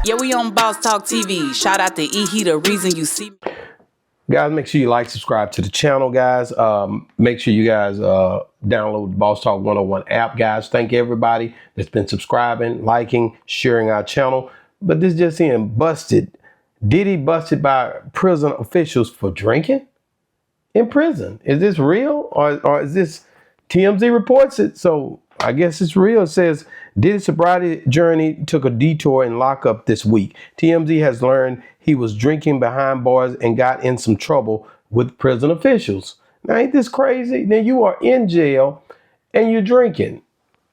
Yeah, we on Boss Talk TV. Shout out to E. He the reason you see me. Guys, make sure you like, subscribe to the channel, guys. Make sure you guys download the Boss Talk 101 app, guys. Thank everybody that's been subscribing, liking, sharing our channel. But this just in, busted. Diddy busted by prison officials for drinking in prison. Is this real or is this TMZ reports it? So I guess it's real. It says Diddy's sobriety journey took a detour in lockup this week. TMZ has learned he was drinking behind bars and got in some trouble with prison officials. Now, ain't this crazy? Now you are in jail and you're drinking.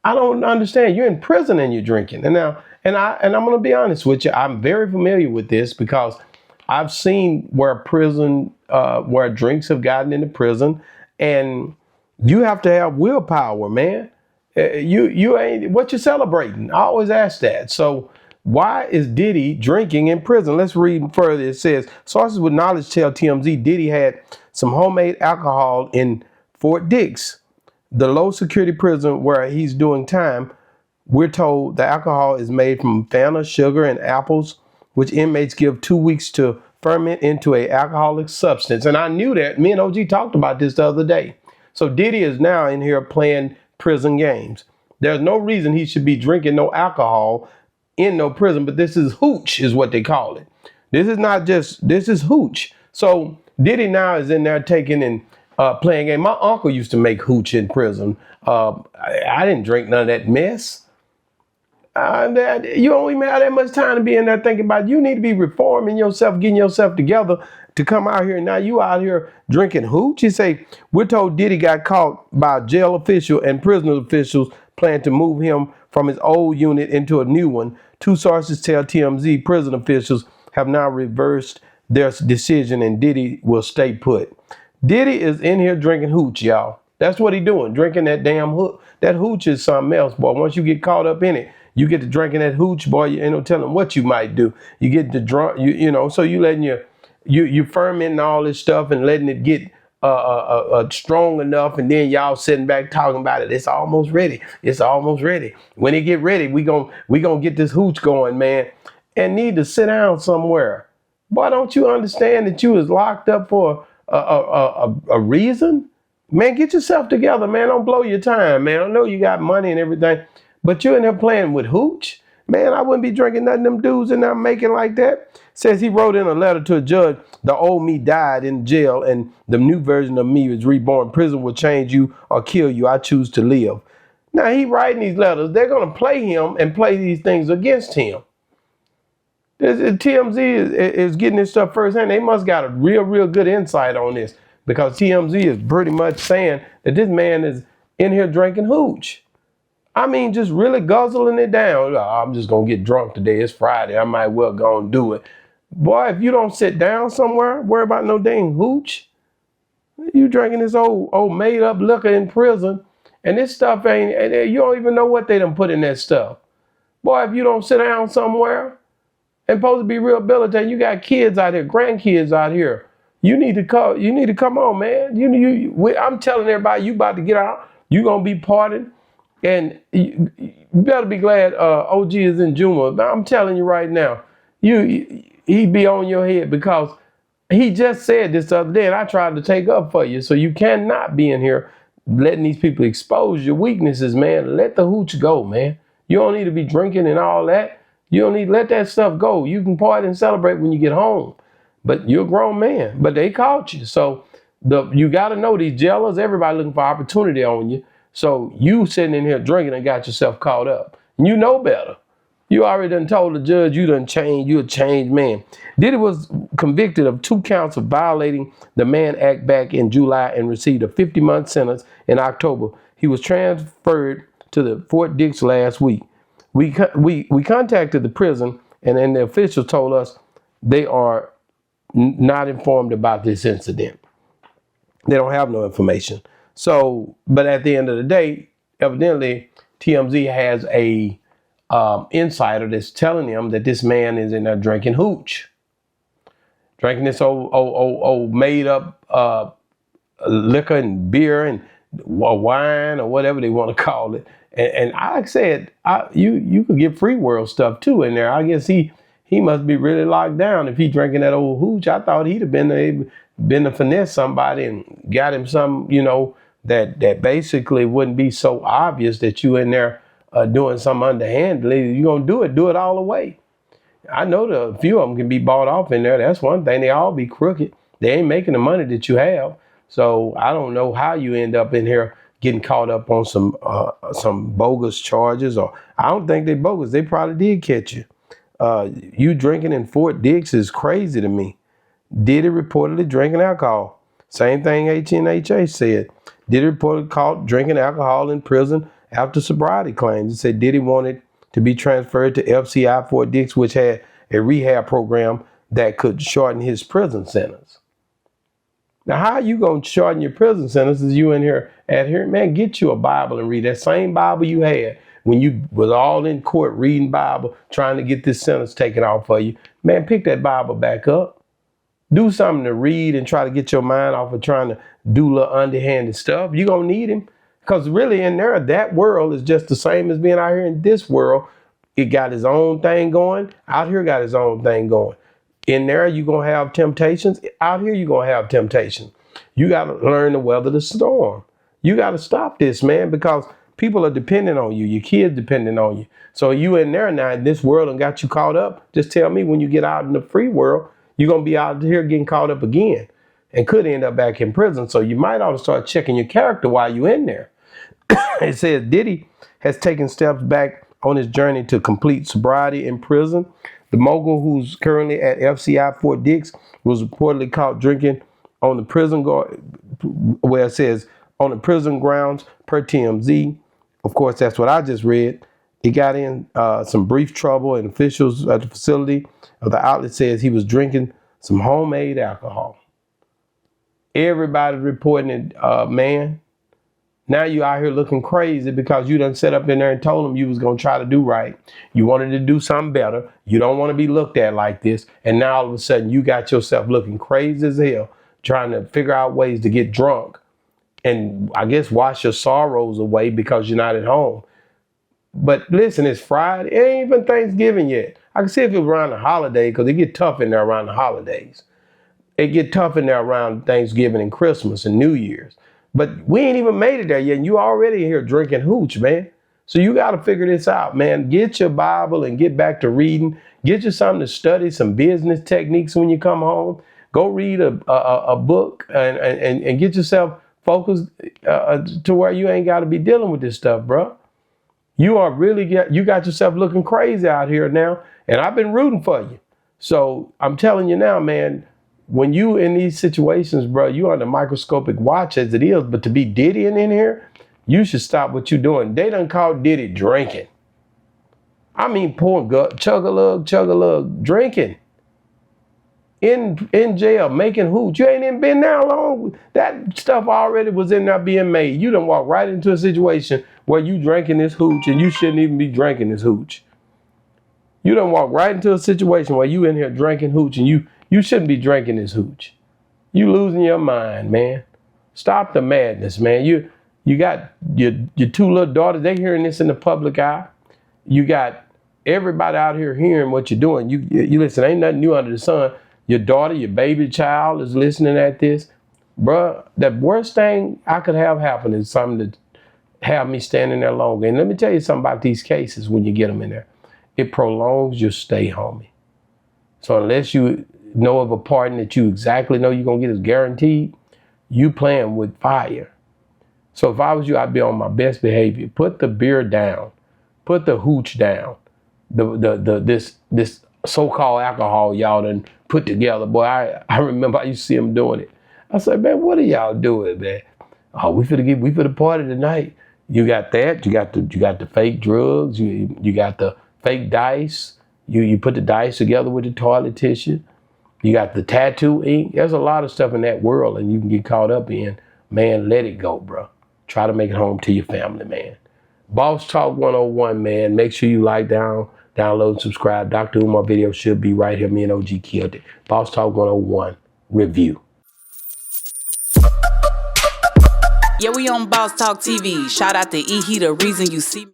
I don't understand. You're in prison and you're drinking. And I'm going to be honest with you. I'm very familiar with this because I've seen where where drinks have gotten into prison, and you have to have willpower, man. You ain't what you celebrating. I always ask that. So why is Diddy drinking in prison? Let's read further. It says sources with knowledge tell TMZ Diddy had some homemade alcohol in Fort Dix, the low security prison where he's doing time. We're told the alcohol is made from Fanta, sugar, and apples, which inmates give 2 weeks to ferment into an alcoholic substance. And I knew that. Me and OG talked about this the other day. So Diddy is now in here playing prison games. There's no reason he should be drinking no alcohol in no prison, but this is hooch is what they call it. This is hooch. So Diddy now is in there taking and playing game. My uncle used to make hooch in prison. I didn't drink none of that mess. You don't even have that much time to be in there thinking about it. You need to be reforming yourself, getting yourself together to come out here. Now you out here drinking hooch. He say, we're told Diddy got caught by a jail official and prison officials plan to move him from his old unit into a new one. Two sources tell TMZ prison officials have now reversed their decision and Diddy will stay put. Diddy is in here drinking hooch, y'all. That's what he doing, drinking that damn hooch. That hooch is something else, boy. Once you get caught up in it, you get to drinking that hooch, boy, you ain't no telling what you might do. You get to drunk, you know, so you letting you fermenting all this stuff and letting it get strong enough, and then y'all sitting back talking about it. It's almost ready. It's almost ready. When it get ready, we gonna get this hooch going, man, and need to sit down somewhere. Boy, don't you understand that you was locked up for a reason? Man, get yourself together, man. Don't blow your time, man. I know you got money and everything, but you're in there playing with hooch. Man, I wouldn't be drinking nothing them dudes in there making like that. Says he wrote in a letter to a judge, the old me died in jail and the new version of me is reborn. Prison will change you or kill you. I choose to live. Now he writing these letters. They're going to play him and play these things against him. TMZ is getting this stuff firsthand. They must got a real good insight on this because TMZ is pretty much saying that this man is in here drinking hooch. I mean, just really guzzling it down. Oh, I'm just going to get drunk today. It's Friday. I might well go and do it. Boy, if you don't sit down somewhere, worry about no dang hooch. You drinking this old made up liquor in prison. And this stuff you don't even know what they done put in that stuff. Boy, if you don't sit down somewhere and supposed to be rehabilitated, you got kids out here, grandkids out here. You need to come on, man. I'm telling everybody, you about to get out. You going to be partying. And you better be glad OG is in Juma. I'm telling you right now, he be on your head because he just said this the other day, and I tried to take up for you. So you cannot be in here letting these people expose your weaknesses, man. Let the hooch go, man. You don't need to be drinking and all that. You don't need to let that stuff go. You can party and celebrate when you get home. But you're a grown man. But they caught you. So you got to know these jailers, everybody looking for opportunity on you. So you sitting in here drinking and got yourself caught up. You know better. You already done told the judge you done changed. You a changed man. Diddy was convicted of 2 counts of violating the Mann Act back in July and received a 50-month sentence in October. He was transferred to the Fort Dix last week. We contacted the prison and then the officials told us they are not informed about this incident. They don't have no information. So, but at the end of the day, evidently TMZ has a insider that's telling them that this man is in there drinking hooch, drinking this old made up liquor and beer and wine or whatever they want to call it. And like I said, you could get free world stuff too in there. I guess he he must be really locked down if he drinking that old hooch. I thought he'd have been to finesse somebody and got him some, that basically wouldn't be so obvious that you in there doing something underhandedly. You gonna do it all the way. I know a few of them can be bought off in there. That's one thing. They all be crooked. They ain't making the money that you have. So I don't know how you end up in here getting caught up on some bogus charges. Or I don't think they bogus. They probably did catch you. You drinking in Fort Dix is crazy to me. Diddy reportedly drinking alcohol. Same thing HNHA said. Diddy reportedly caught drinking alcohol in prison after sobriety claims. It said Diddy wanted to be transferred to FCI Fort Dix, which had a rehab program that could shorten his prison sentence. Now, how are you going to shorten your prison sentence as you in here adhering? Man, get you a Bible and read that same Bible you had when you was all in court reading Bible, trying to get this sentence taken off for you. Man, pick that Bible back up. Do something to read and try to get your mind off of trying to do little underhanded stuff. You're going to need him. Because really in there, that world is just the same as being out here in this world. It got his own thing going. Out here got his own thing going. In there, you're going to have temptations. Out here, you're going to have temptations. You got to learn to weather the storm. You got to stop this, man, because people are depending on you. Your kids depending on you. So you in there now in this world and got you caught up. Just tell me when you get out in the free world, you're going to be out here getting caught up again and could end up back in prison. So you might ought to start checking your character while you're in there. It says Diddy has taken steps back on his journey to complete sobriety in prison. The mogul, who's currently at FCI Fort Dix, was reportedly caught drinking on the prison where it says on the prison grounds per TMZ. Of course, that's what I just read. He got in some brief trouble, and officials at the facility of the outlet says he was drinking some homemade alcohol. Everybody reporting it, man. Now you out here looking crazy because you done set up in there and told them you was going to try to do right. You wanted to do something better. You don't want to be looked at like this. And now all of a sudden you got yourself looking crazy as hell, trying to figure out ways to get drunk and I guess wash your sorrows away because you're not at home. But listen, it's Friday. It ain't even Thanksgiving yet. I can see if it was around the holiday because it get tough in there around the holidays. It get tough in there around Thanksgiving and Christmas and New Year's. But we ain't even made it there yet, and you already here drinking hooch, man. So you got to figure this out, man. Get your Bible and get back to reading. Get you something to study, some business techniques when you come home. Go read a book and get yourself focused to where you ain't got to be dealing with this stuff, bro. You got yourself looking crazy out here now, and I've been rooting for you. So I'm telling you now, man, when you in these situations, bro, you under microscopic watch as it is, but to be Diddying in here, you should stop what you're doing. They done called Diddy drinking. I mean, pouring chug-a-lug, drinking. In jail, making hooch. You ain't even been there long. That stuff already was in there being made. You done walk right into a situation where you drinking this hooch and you shouldn't even be drinking this hooch. You done walk right into a situation where you in here drinking hooch and you shouldn't be drinking this hooch. You losing your mind, man. Stop the madness, man. You got your two little daughters, they hearing this in the public eye. You got everybody out here hearing what you're doing. You listen, ain't nothing new under the sun. Your daughter, your baby child is listening at this. Bruh, the worst thing I could have happen is something to have me standing there longer. And let me tell you something about these cases when you get them in there. It prolongs your stay, homie. So unless you know of a pardon that you exactly know you're going to get is guaranteed, you playing with fire. So if I was you, I'd be on my best behavior. Put the beer down. Put the hooch down. This so-called alcohol y'all done put together. Boy, I remember I used to see them doing it. I said, man, what are y'all doing, man? Oh, we finna party tonight. You got that. You got the fake drugs. You got the fake dice. You put the dice together with the toilet tissue. You got the tattoo ink. There's a lot of stuff in that world and you can get caught up in. Man, let it go, bro. Try to make it home to your family, man. Boss Talk 101, man. Make sure you like, download, and subscribe. Dr. Umar video should be right here. Me and OG killed it. Boss Talk 101 review. Yeah, we on Boss Talk TV. Shout out to E. He the reason you see me.